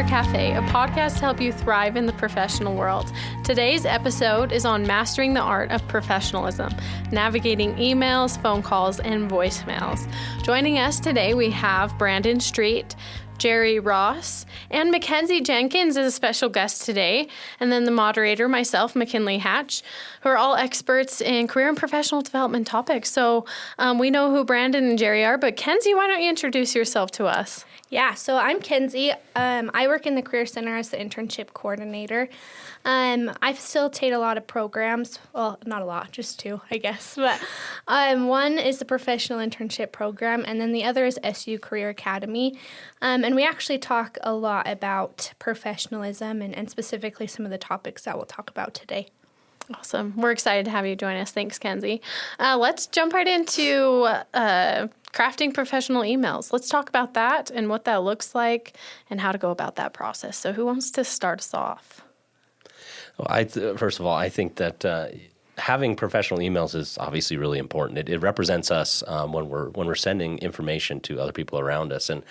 Career Cafe, a podcast to help you thrive in the professional world. Today's episode is on mastering the art of professionalism, navigating emails, phone calls, and voicemails. Joining us today, we have Brandon Street, Jerry Ross, and Mackenzie Jenkins is a special guest today. And then the moderator, myself, McKinley Hatch, who are all experts in career and professional development topics. So we know who Brandon and Jerry are, but Kenzie, why don't you introduce yourself to us? Yeah, so I'm Kenzie. I work in the Career Center as the internship coordinator. I facilitate a lot of programs. Well, not a lot, just two, I guess. But one is the Professional Internship Program, and then the other is SU Career Academy. And we actually talk a lot about professionalism and specifically some of the topics that we'll talk about today. Awesome. We're excited to have you join us. Thanks, Kenzie. Let's jump right into crafting professional emails. Let's talk about that and what that looks like and how to go about that process. So who wants to start us off? Well, first of all, I think that having professional emails is obviously really important. It represents us when we're sending information to other people around us. And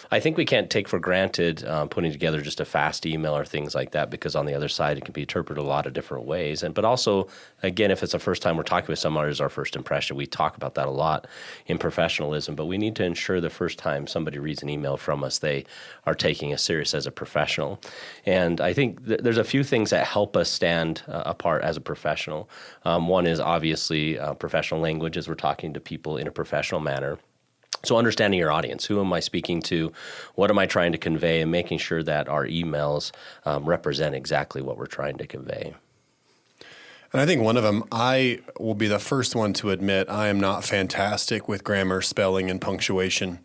I think we can't take for granted putting together just a fast email or things like that, because on the other side, it can be interpreted a lot of different ways. But also, again, if it's the first time we're talking with someone, it's our first impression. We talk about that a lot in professionalism, but we need to ensure the first time somebody reads an email from us, they are taking us serious as a professional. And I think there's a few things that help us stand apart as a professional. One is obviously professional language, as we're talking to people in a professional manner. So understanding your audience, who am I speaking to, what am I trying to convey, and making sure that our emails represent exactly what we're trying to convey. And I think one of them, I will be the first one to admit I am not fantastic with grammar, spelling, and punctuation,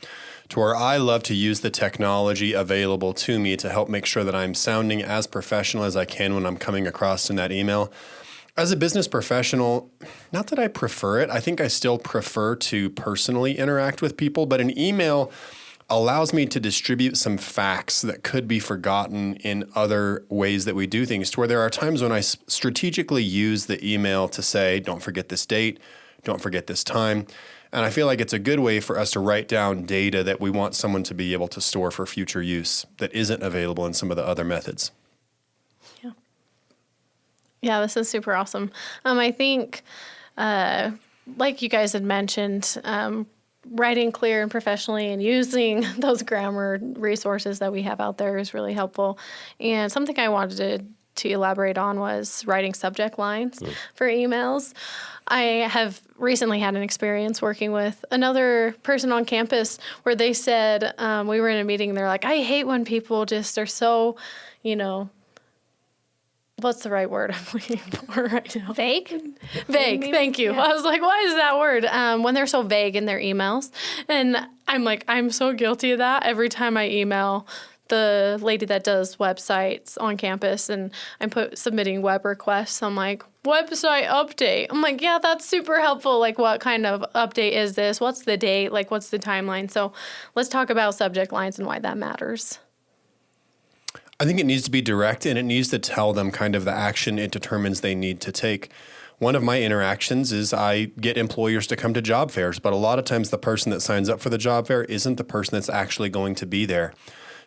to where I love to use the technology available to me to help make sure that I'm sounding as professional as I can when I'm coming across in that email. As a business professional, not that I prefer it, I think I still prefer to personally interact with people, but an email allows me to distribute some facts that could be forgotten in other ways that we do things, to where there are times when I strategically use the email to say, don't forget this date, don't forget this time. And I feel like it's a good way for us to write down data that we want someone to be able to store for future use that isn't available in some of the other methods. Yeah, this is super awesome. I think, like you guys had mentioned, writing clear and professionally and using those grammar resources that we have out there is really helpful. And something I wanted to elaborate on was writing subject lines for emails. I have recently had an experience working with another person on campus where they said, we were in a meeting, and they're like, I hate when people just are so, what's the right word I'm looking for right now? Vague? Vague, thank you. Yeah. I was like, what is that word? When they're so vague in their emails. And I'm like, I'm so guilty of that every time I email the lady that does websites on campus and I'm submitting web requests. I'm like, website update. I'm like, yeah, that's super helpful. Like, what kind of update is this? What's the date? Like, what's the timeline? So let's talk about subject lines and why that matters. I think it needs to be direct, and it needs to tell them kind of the action it determines they need to take. One of my interactions is I get employers to come to job fairs, but a lot of times the person that signs up for the job fair isn't the person that's actually going to be there.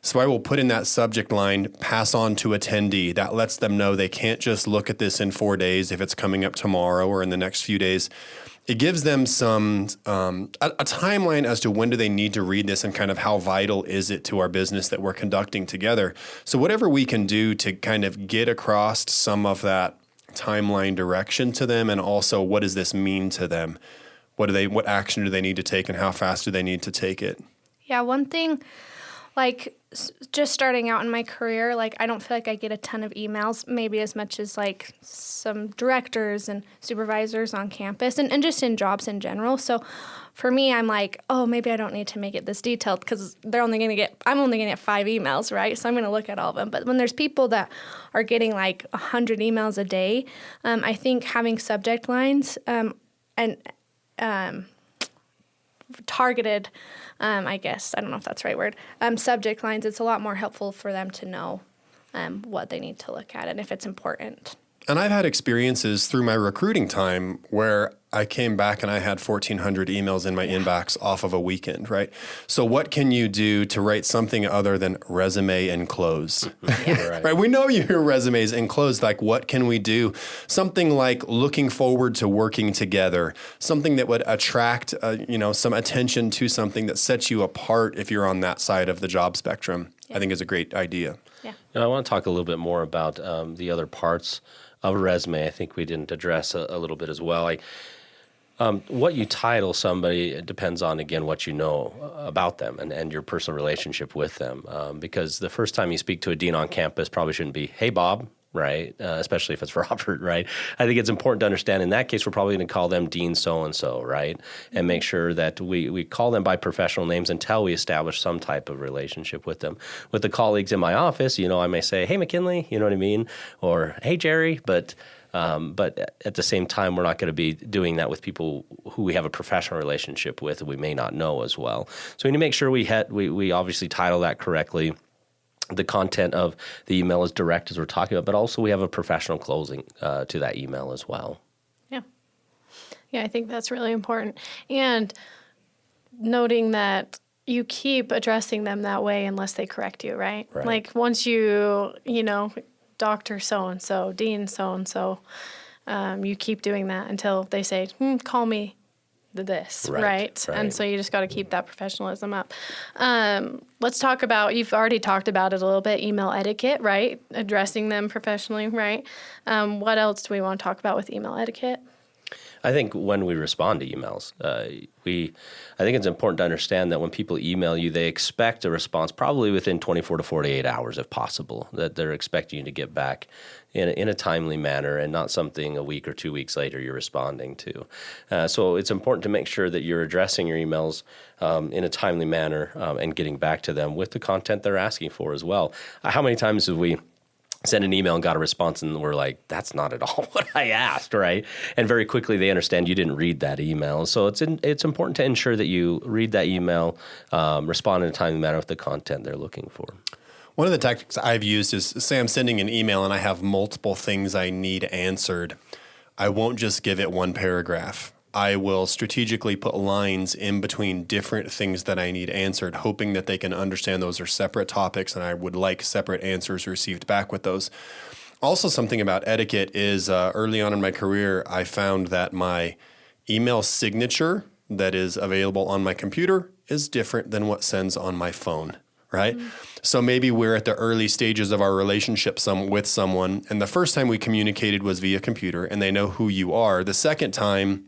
So I will put in that subject line, pass on to attendee. That lets them know they can't just look at this in 4 days if it's coming up tomorrow or in the next few days. It gives them some a timeline as to when do they need to read this and kind of how vital is it to our business that we're conducting together. So whatever we can do to kind of get across some of that timeline direction to them, and also what does this mean to them? What action do they need to take, and how fast do they need to take it? Yeah, one thing, like just starting out in my career, like I don't feel like I get a ton of emails, maybe as much as like some directors and supervisors on campus and just in jobs in general. So for me, I'm like, oh, maybe I don't need to make it this detailed because I'm only going to get 5 emails, right? So I'm going to look at all of them. But when there's people that are getting like 100 emails a day, I think having subject lines and targeted, I guess, I don't know if that's the right word, subject lines, it's a lot more helpful for them to know what they need to look at and if it's important. And I've had experiences through my recruiting time where I came back and I had 1,400 emails in my inbox off of a weekend, right? So what can you do to write something other than resume and close? Right? We know your resume is enclosed. Like, what can we do? Something like looking forward to working together, something that would attract, some attention to something that sets you apart if you're on that side of the job spectrum. I think is a great idea. Yeah. I want to talk a little bit more about the other parts of a resume. I think we didn't address a little bit as well. What you title somebody depends on, again, what you know about them and your personal relationship with them. Because the first time you speak to a dean on campus probably shouldn't be, "Hey, Bob," right? Especially if it's Robert, right? I think it's important to understand in that case, we're probably going to call them Dean so-and-so, right? And make sure that we call them by professional names until we establish some type of relationship with them. With the colleagues in my office, I may say, "Hey, McKinley," you know what I mean? Or, "Hey, Jerry," but at the same time, we're not going to be doing that with people who we have a professional relationship with and we may not know as well. So we need to make sure we obviously title that correctly. The content of the email is direct, as we're talking about, but also we have a professional closing to that email as well. Yeah. Yeah, I think that's really important. And noting that you keep addressing them that way unless they correct you, right? Right. Like once you Dr. So-and-so, Dean so-and-so, you keep doing that until they say, "Call me this," right? And so you just got to keep that professionalism up. Let's talk about, you've already talked about it a little bit, email etiquette, right? Addressing them professionally, right? What else do we want to talk about with email etiquette? I think when we respond to emails, I think it's important to understand that when people email you, they expect a response probably within 24 to 48 hours, if possible, that they're expecting you to get back in a timely manner and not something a week or 2 weeks later you're responding to. So it's important to make sure that you're addressing your emails in a timely manner and getting back to them with the content they're asking for as well. How many times have we sent an email and got a response and we're like, "That's not at all what I asked," right? And very quickly they understand you didn't read that email. So it's important to ensure that you read that email, respond in a timely manner with the content they're looking for. One of the tactics I've used is, say I'm sending an email and I have multiple things I need answered. I won't just give it one paragraph. I will strategically put lines in between different things that I need answered, hoping that they can understand those are separate topics and I would like separate answers received back with those. Also, something about etiquette is early on in my career, I found that my email signature that is available on my computer is different than what sends on my phone, right? Mm-hmm. So maybe we're at the early stages of our relationship with someone, and the first time we communicated was via computer, and they know who you are. The second time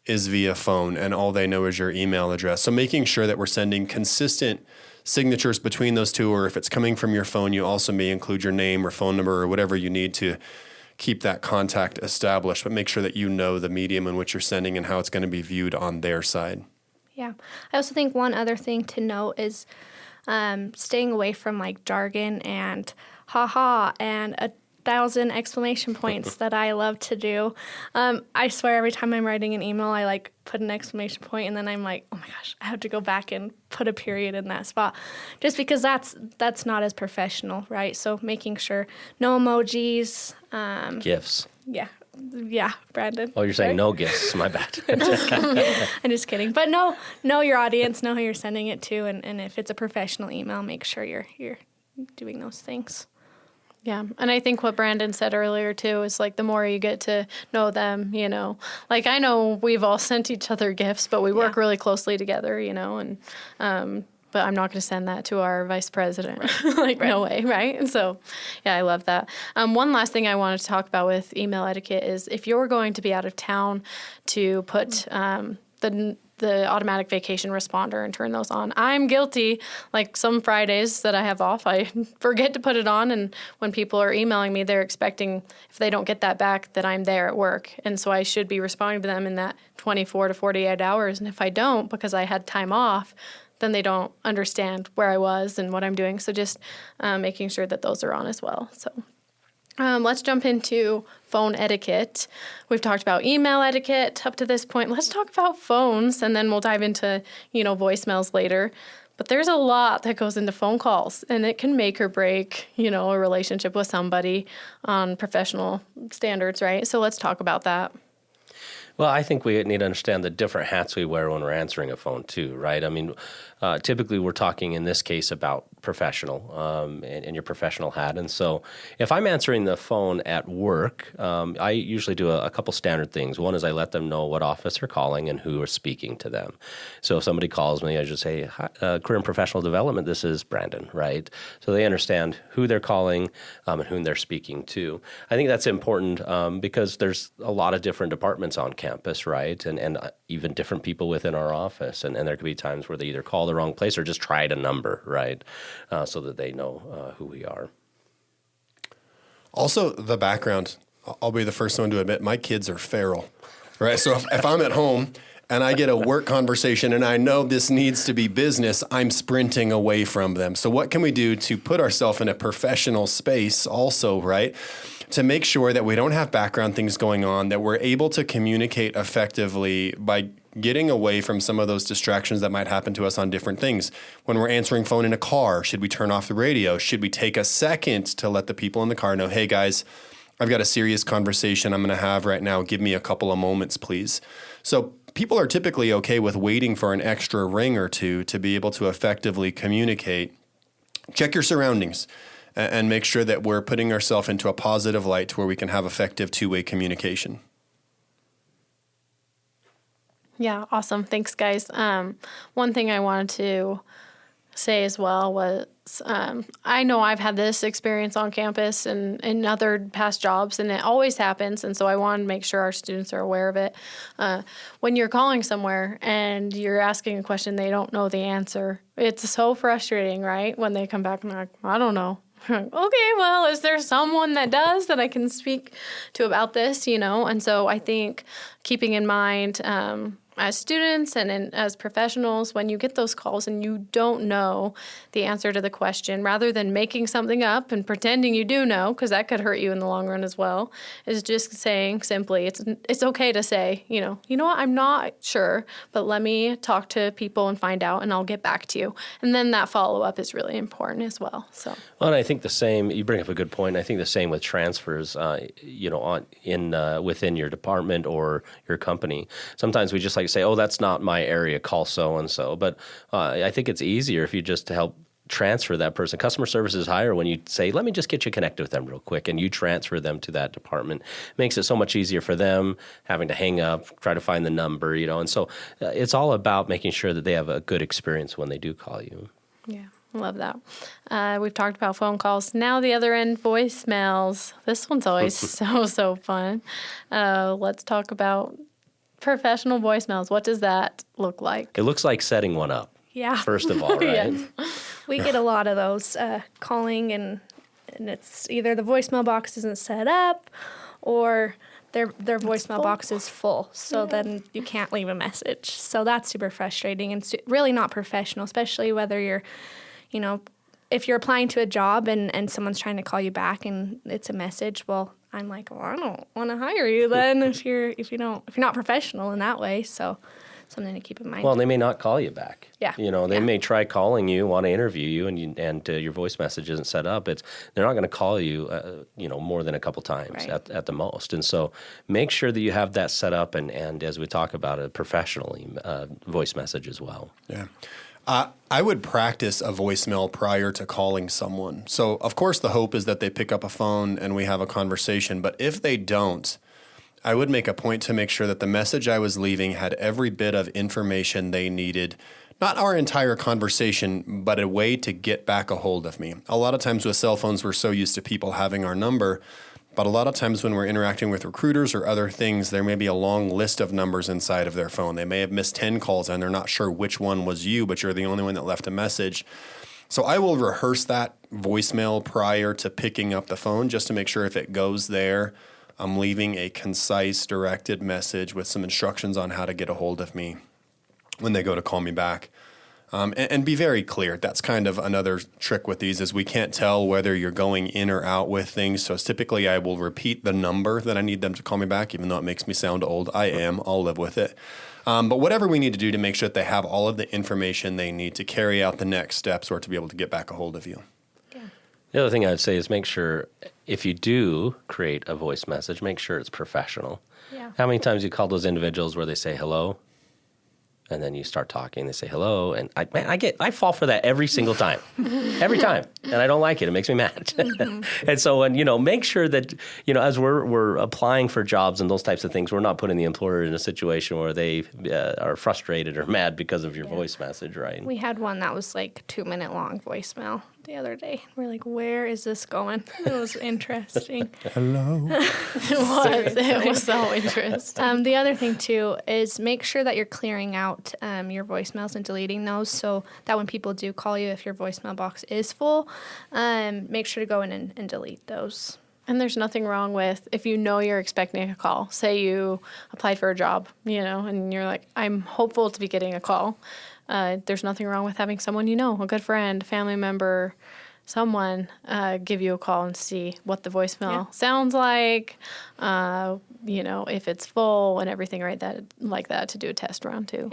is via phone, and all they know is your email address. So making sure that we're sending consistent signatures between those two, or if it's coming from your phone, you also may include your name or phone number or whatever you need to keep that contact established, but make sure that you know the medium in which you're sending and how it's going to be viewed on their side. Yeah. I also think one other thing to note is staying away from like jargon and ha-ha and 1,000 exclamation points that I love to do. I swear every time I'm writing an email, I like put an exclamation point and then I'm like, oh my gosh, I have to go back and put a period in that spot, just because that's not as professional, right? So making sure no emojis. GIFs. Yeah, Brandon. Oh, you're saying no GIFs. My bad. I'm just kidding. But know your audience, know who you're sending it to, and if it's a professional email, make sure you're doing those things. Yeah, and I think what Brandon said earlier, too, is like the more you get to know them, like I know we've all sent each other gifts, but we work really closely together, and but I'm not going to send that to our vice president. Right. No way, right? And so, yeah, I love that. One last thing I wanted to talk about with email etiquette is if you're going to be out of town to put the automatic vacation responder and turn those on. I'm guilty. Like some Fridays that I have off, I forget to put it on. And when people are emailing me, they're expecting, if they don't get that back, that I'm there at work. And so I should be responding to them in that 24 to 48 hours. And if I don't, because I had time off, then they don't understand where I was and what I'm doing. So just making sure that those are on as well. So let's jump into phone etiquette. We've talked about email etiquette up to this point. Let's talk about phones, and then we'll dive into, voicemails later. But there's a lot that goes into phone calls, and it can make or break, a relationship with somebody on professional standards, right? So let's talk about that. Well, I think we need to understand the different hats we wear when we're answering a phone too, right? I mean, typically we're talking in this case about professional and your professional hat. And so if I'm answering the phone at work, I usually do a couple standard things. One is I let them know what office they're calling and who is speaking to them. So if somebody calls me, I just say, Hi, Career and Professional Development, this is Brandon, right? So they understand who they're calling and whom they're speaking to. I think that's important because there's a lot of different departments on campus, right? And even different people within our office. And there could be times where they either call the wrong place or just tried a number, right? So that they know who we are. Also, the background. I'll be the first one to admit my kids are feral, right? So if I'm at home and I get a work conversation and I know this needs to be business, I'm sprinting away from them. So what can we do to put ourselves in a professional space also, right? To make sure that we don't have background things going on, that we're able to communicate effectively by getting away from some of those distractions that might happen to us on different things. When we're answering phone in a car, should we turn off the radio? Should we take a second to let the people in the car know, hey guys, I've got a serious conversation I'm going to have right now. Give me a couple of moments, please. So people are typically okay with waiting for an extra ring or two to be able to effectively communicate. Check your surroundings and make sure that we're putting ourselves into a positive light to where we can have effective two-way communication. Yeah, awesome. Thanks, guys. One thing I wanted to say as well was I know I've had this experience on campus and in other past jobs, and it always happens. And so I want to make sure our students are aware of it. When you're calling somewhere and you're asking a question, they don't know the answer. It's so frustrating, right? When they come back and they're like, I don't know. Okay, well, is there someone that does that I can speak to about this, And so I think keeping in mind as students and as professionals, when you get those calls and you don't know the answer to the question, rather than making something up and pretending you do know, because that could hurt you in the long run as well, is just saying simply, it's okay to say, you know what, I'm not sure, but let me talk to people and find out, and I'll get back to you. And then that follow-up is really important as well. So. Well, and I think the same, you bring up a good point. I think the same with transfers, within your department or your company. Sometimes we just like to say, oh, that's not my area, call so-and-so. But I think it's easier if you just help transfer that person. Customer service is higher when you say, let me just get you connected with them real quick, and you transfer them to that department. It makes it so much easier for them having to hang up, try to find the number, and so it's all about making sure that they have a good experience when they do call you. Yeah. Love that. We've talked about phone calls. Now the other end, voicemails. This one's always so fun. Let's talk about professional voicemails. What does that look like? It looks like setting one up. Yeah. First of all, right? Yes. We get a lot of those calling, and it's either the voicemail box isn't set up or their voicemail box is full. So then you can't leave a message. So that's super frustrating and really not professional, especially whether you're, if you're applying to a job and someone's trying to call you back and it's a message, well, I'm like, well, I don't want to hire you then if you're not professional in that way. So something to keep in mind. Well, they may not call you back. Yeah. They may try calling you, want to interview you, and your voice message isn't set up. They're not going to call you, more than a couple times at the most. And so make sure that you have that set up, and as we talk about it, professionally voice message as well. Yeah. I would practice a voicemail prior to calling someone. So, of course, the hope is that they pick up a phone and we have a conversation. But if they don't, I would make a point to make sure that the message I was leaving had every bit of information they needed. Not our entire conversation, but a way to get back a hold of me. A lot of times with cell phones, we're so used to people having our number. But a lot of times when we're interacting with recruiters or other things, there may be a long list of numbers inside of their phone. They may have missed 10 calls and they're not sure which one was you, but you're the only one that left a message. So I will rehearse that voicemail prior to picking up the phone just to make sure if it goes there, I'm leaving a concise, directed message with some instructions on how to get a hold of me when they go to call me back. And be very clear. That's kind of another trick with these is we can't tell whether you're going in or out with things. So typically I will repeat the number that I need them to call me back, even though it makes me sound old. I am. I'll live with it. But whatever we need to do to make sure that they have all of the information they need to carry out the next steps or to be able to get back a hold of you. Yeah. The other thing I'd say is make sure if you do create a voice message, make sure it's professional. Yeah. How many times you call those individuals where they say hello, and then you start talking, they say hello, and I fall for that every single time, every time, and I don't like it. It makes me mad. And so, make sure that as we're applying for jobs and those types of things, we're not putting the employer in a situation where they are frustrated or mad because of your voice message, right? We had one that was like 2-minute long voicemail the other day. We're like, where is this going? It was interesting. Hello. It was so interesting. The other thing, too, is make sure that you're clearing out your voicemails and deleting those so that when people do call you, if your voicemail box is full, make sure to go in and delete those. And there's nothing wrong with if you're expecting a call. Say you applied for a job, and you're like, I'm hopeful to be getting a call. There's nothing wrong with having someone a good friend, family member, someone give you a call and see what the voicemail sounds like, if it's full and everything like that to do a test run too.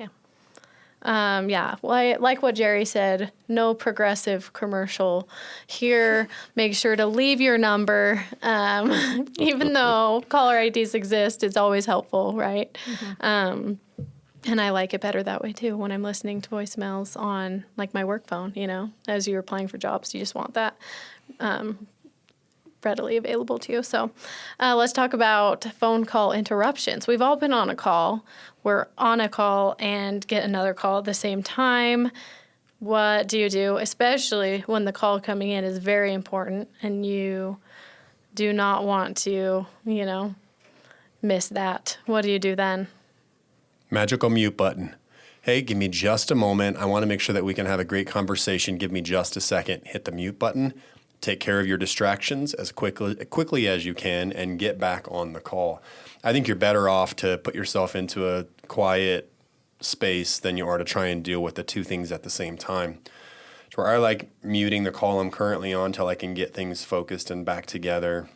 Yeah. Well, like what Jerry said, no progressive commercial here. Make sure to leave your number. Even though caller IDs exist, it's always helpful, right? Mm-hmm. And I like it better that way, too, when I'm listening to voicemails on, like, my work phone, as you're applying for jobs. You just want that readily available to you. So let's talk about phone call interruptions. We've all been on a call. We're on a call and get another call at the same time. What do you do, especially when the call coming in is very important and you do not want to, miss that? What do you do then? Magical mute button. Hey, give me just a moment. I want to make sure that we can have a great conversation. Give me just a second. Hit the mute button. Take care of your distractions as quickly as you can and get back on the call. I think you're better off to put yourself into a quiet space than you are to try and deal with the two things at the same time. So I like muting the call I'm currently on till I can get things focused and back together.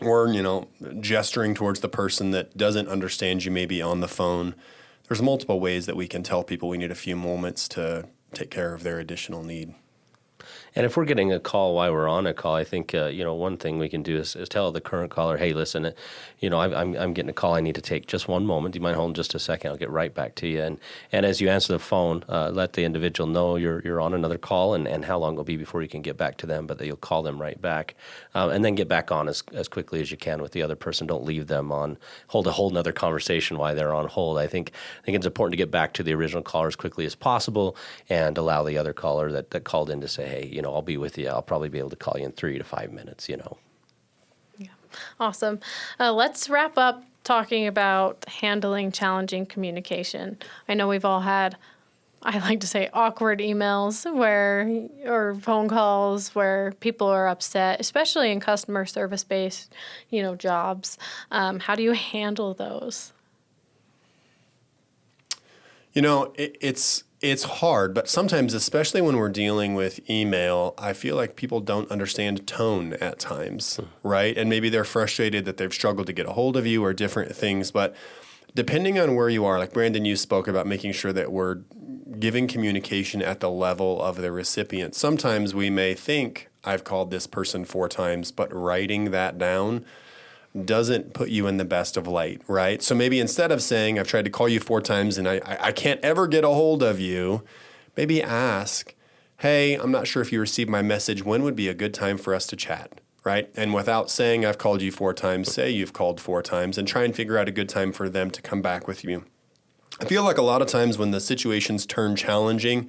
Or, gesturing towards the person that doesn't understand you maybe on the phone. There's multiple ways that we can tell people we need a few moments to take care of their additional need. And if we're getting a call while we're on a call, I think one thing we can do is tell the current caller, hey, listen, I'm getting a call. I need to take just one moment. Do you mind holding just a second? I'll get right back to you. And as you answer the phone, let the individual know you're on another call and how long it'll be before you can get back to them, but that you'll call them right back. And then get back on as quickly as you can with the other person. Don't leave them on hold a whole nother conversation while they're on hold. I think it's important to get back to the original caller as quickly as possible and allow the other caller that called in to say, hey, I'll be with you. I'll probably be able to call you in 3 to 5 minutes, Yeah. Awesome. Let's wrap up talking about handling challenging communication. I know we've all had, I like to say, awkward emails or phone calls where people are upset, especially in customer service-based, jobs. How do you handle those? It's hard, but sometimes, especially when we're dealing with email, I feel like people don't understand tone at times, right? And maybe they're frustrated that they've struggled to get a hold of you or different things. But depending on where you are, like Brandon, you spoke about making sure that we're giving communication at the level of the recipient. Sometimes we may think, I've called this person 4 times, but writing that down doesn't put you in the best of light, right? So maybe instead of saying, I've tried to call you 4 times and I can't ever get a hold of you, maybe ask, hey, I'm not sure if you received my message. When would be a good time for us to chat, right? And without saying I've called you 4 times, say you've called 4 times and try and figure out a good time for them to come back with you. I feel like a lot of times when the situations turn challenging,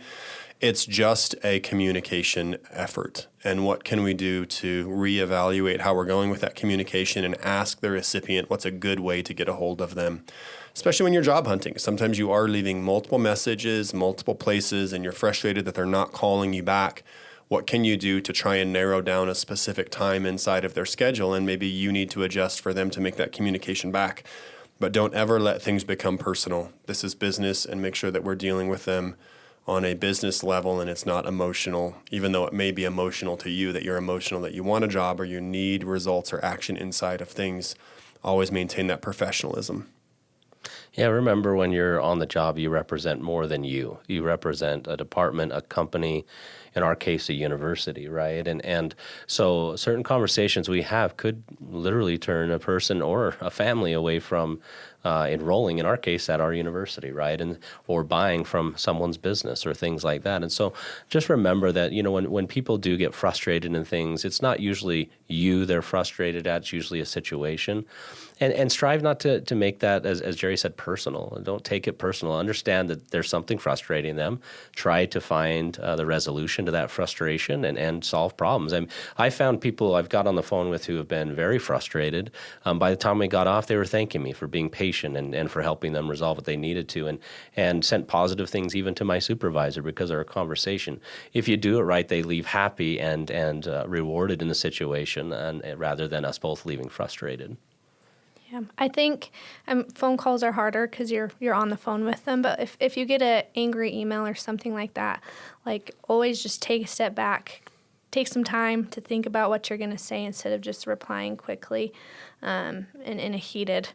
it's just a communication effort. And what can we do to reevaluate how we're going with that communication and ask the recipient what's a good way to get a hold of them, especially when you're job hunting. Sometimes you are leaving multiple messages, multiple places, and you're frustrated that they're not calling you back. What can you do to try and narrow down a specific time inside of their schedule? And maybe you need to adjust for them to make that communication back. But don't ever let things become personal. This is business, and make sure that we're dealing with them on a business level and it's not emotional, even though it may be emotional to you, that you're emotional, that you want a job or you need results or action inside of things. Always maintain that professionalism. Yeah, remember when you're on the job, you represent more than you. You represent a department, a company, in our case, a university, right? And so certain conversations we have could literally turn a person or a family away from enrolling, in our case, at our university, right? And or buying from someone's business or things like that. And so just remember that, when people do get frustrated in things, it's not usually you they're frustrated at, it's usually a situation. And strive not to make that, as Jerry said, personal. Don't take it personal. Understand that there's something frustrating them. Try to find the resolution to that frustration and solve problems. I found people I've got on the phone with who have been very frustrated. By the time we got off, they were thanking me for being patient and for helping them resolve what they needed to, and sent positive things even to my supervisor because of our conversation. If you do it right, they leave happy and rewarded in the situation, and rather than us both leaving frustrated. Yeah, I think phone calls are harder because you're on the phone with them. But if you get an angry email or something like that, always just take a step back, take some time to think about what you're going to say instead of just replying quickly in a heated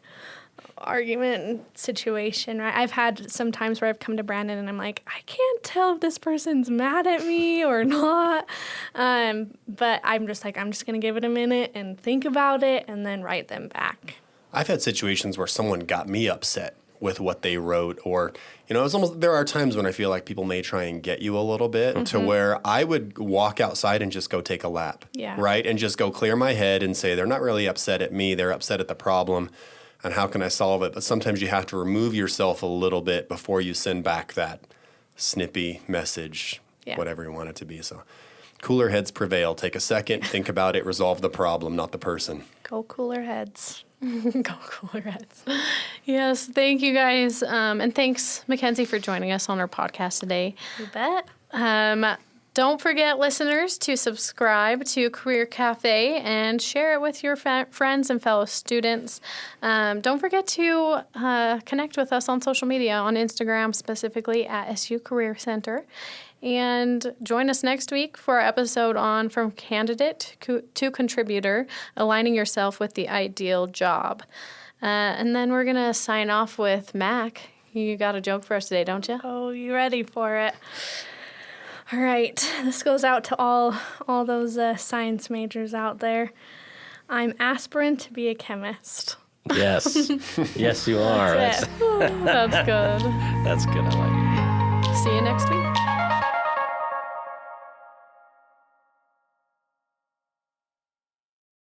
argument situation, right? I've had some times where I've come to Brandon and I'm like, I can't tell if this person's mad at me or not. But I'm just going to give it a minute and think about it and then write them back. I've had situations where someone got me upset with what they wrote, or, it's almost, there are times when I feel like people may try and get you a little bit to where I would walk outside and just go take a lap, right? And just go clear my head and say, they're not really upset at me, they're upset at the problem, and how can I solve it? But sometimes you have to remove yourself a little bit before you send back that snippy message, whatever you want it to be. So cooler heads prevail. Take a second, think about it, resolve the problem, not the person. Go cooler heads. Go cooler heads. Yes, thank you guys. And thanks, Mackenzie, for joining us on our podcast today. You bet. Don't forget, listeners, to subscribe to Career Cafe and share it with your friends and fellow students. Don't forget to connect with us on social media, on Instagram specifically at SU Career Center. And join us next week for our episode on From Candidate to Contributor, Aligning Yourself with the Ideal Job. And then we're going to sign off with Mac. You got a joke for us today, don't you? Oh, you ready for it? All right. This goes out to all those science majors out there. I'm aspiring to be a chemist. Yes. Yes, you are. That's good. That's good. I like it. See you next week.